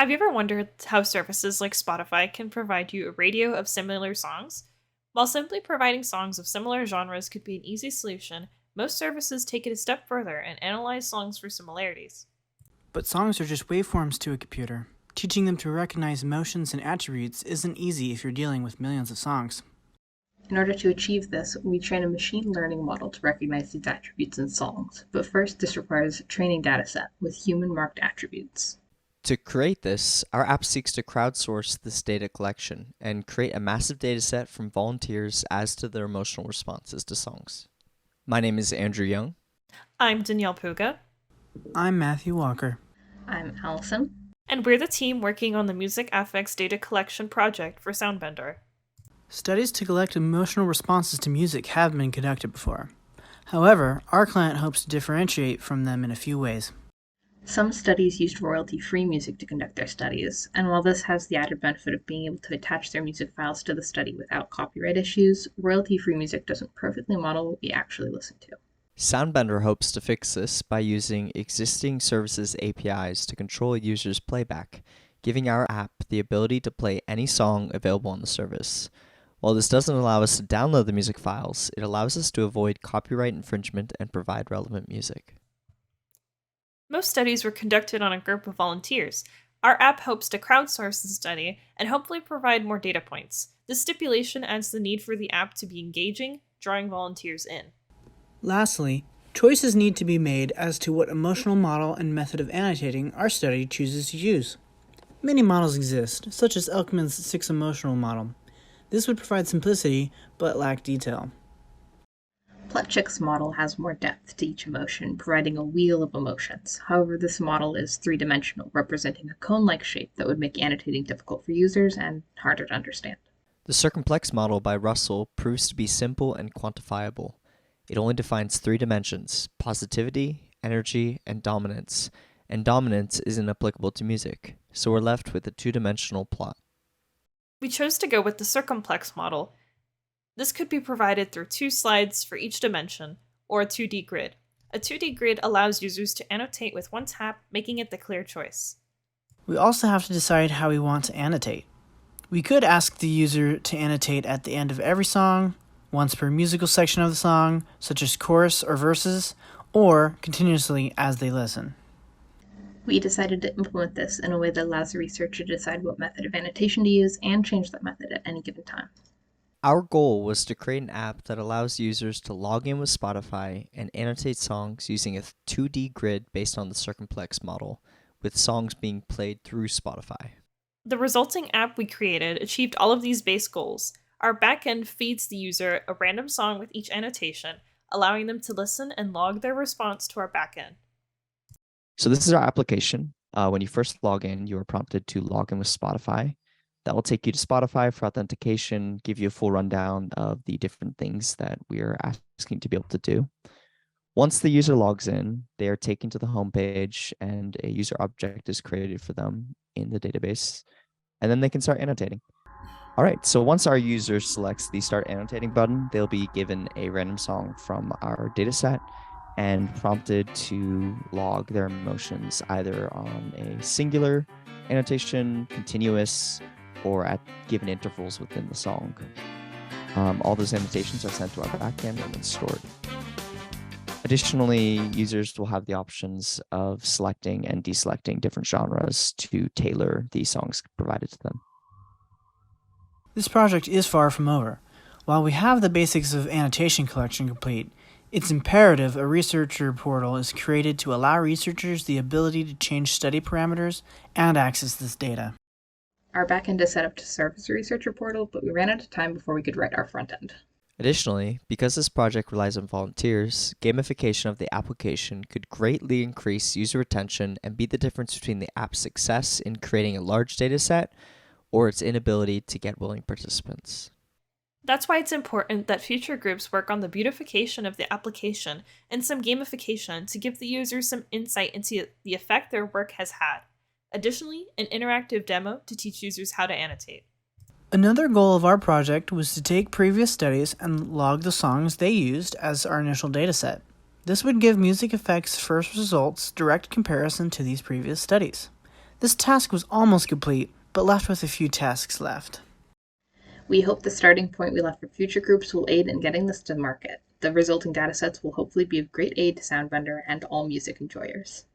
Have you ever wondered how services like Spotify can provide you a radio of similar songs? While simply providing songs of similar genres could be an easy solution, most services take it a step further and analyze songs for similarities. But songs are just waveforms to a computer. Teaching them to recognize emotions and attributes isn't easy if you're dealing with millions of songs. In order to achieve this, we train a machine learning model to recognize these attributes in songs, but first this requires a training dataset with human-marked attributes. To create this, our app seeks to crowdsource this data collection and create a massive dataset from volunteers as to their emotional responses to songs. My name is Andrew Young. I'm Danielle Puga. I'm Matthew Walker. I'm Allison. And we're the team working on the Music Affects data collection project for Soundbender. Studies to collect emotional responses to music have been conducted before. However, our client hopes to differentiate from them in a few ways. Some studies used royalty-free music to conduct their studies, and while this has the added benefit of being able to attach their music files to the study without copyright issues, royalty-free music doesn't perfectly model what we actually listen to. Soundbender hopes to fix this by using existing services APIs to control users' playback, giving our app the ability to play any song available on the service. While this doesn't allow us to download the music files, it allows us to avoid copyright infringement and provide relevant music. Most studies were conducted on a group of volunteers. Our app hopes to crowdsource the study and hopefully provide more data points. This stipulation adds the need for the app to be engaging, drawing volunteers in. Lastly, choices need to be made as to what emotional model and method of annotating our study chooses to use. Many models exist, such as Elkman's 6 emotional model. This would provide simplicity, but lack detail. Plutchik's model has more depth to each emotion, providing a wheel of emotions. However, this model is three-dimensional, representing a cone-like shape that would make annotating difficult for users and harder to understand. The circumplex model by Russell proves to be simple and quantifiable. It only defines 3 dimensions: positivity, energy, and dominance isn't applicable to music, so we're left with a 2-dimensional plot. We chose to go with the circumplex model. This could be provided through 2 slides for each dimension, or a 2D grid. A 2D grid allows users to annotate with one tap, making it the clear choice. We also have to decide how we want to annotate. We could ask the user to annotate at the end of every song, once per musical section of the song, such as chorus or verses, or continuously as they listen. We decided to implement this in a way that allows the researcher to decide what method of annotation to use and change that method at any given time. Our goal was to create an app that allows users to log in with Spotify and annotate songs using a 2D grid based on the circumplex model, with songs being played through Spotify. The resulting app we created achieved all of these base goals. Our backend feeds the user a random song with each annotation, allowing them to listen and log their response to our backend. So this is our application. When you first log in, you are prompted to log in with Spotify. That will take you to Spotify for authentication, give you a full rundown of the different things that we are asking to be able to do. Once the user logs in, they are taken to the homepage and a user object is created for them in the database, and then they can start annotating. All right, so once our user selects the Start Annotating button, they'll be given a random song from our dataset and prompted to log their emotions either on a singular annotation, continuous, or at given intervals within the song. All those annotations are sent to our backend and then stored. Additionally, users will have the options of selecting and deselecting different genres to tailor the songs provided to them. This project is far from over. While we have the basics of annotation collection complete, it's imperative a researcher portal is created to allow researchers the ability to change study parameters and access this data. Our backend is set up to serve as a researcher portal, but we ran out of time before we could write our front end. Additionally, because this project relies on volunteers, gamification of the application could greatly increase user retention and be the difference between the app's success in creating a large data set or its inability to get willing participants. That's why it's important that future groups work on the beautification of the application and some gamification to give the users some insight into the effect their work has had. Additionally, an interactive demo to teach users how to annotate. Another goal of our project was to take previous studies and log the songs they used as our initial dataset. This would give Music Effects' first results direct comparison to these previous studies. This task was almost complete, but left with a few tasks left. We hope the starting point we left for future groups will aid in getting this to market. The resulting datasets will hopefully be of great aid to Soundbender and all music enjoyers.